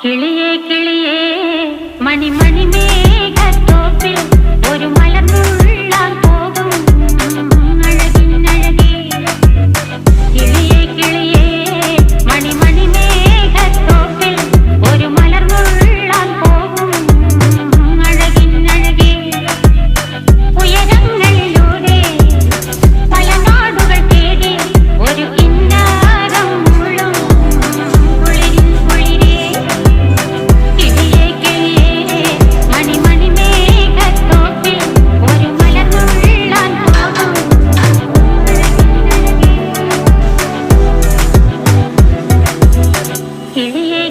കിളിയേ കിളിയേ മണിമണി മേഘത്തോപ്പിൽ ഒരു മലർന്നുള്ളാൻ പോകും അഴകിനഴകേ. കിളിയേ കിളിയേ മണിമണി മേഘത്തോപ്പിൽ ഒരു മലർന്നുള്ളാൻ പോകും അഴകിനഴകേ. ഉയരങ്ങളിലൂടെ പല നാടുകൾ തേടി ഒരു കിന്നാരം മുള്ളും കുളിരിൻ കുളിരേ. കിളിയേ കിളിയേ മണിമണി മേഘത്തോപ്പിൽ ഒരു മലർന്നുള്ളാൻ പോകും അഴകിനഴകേ. കിളിയേ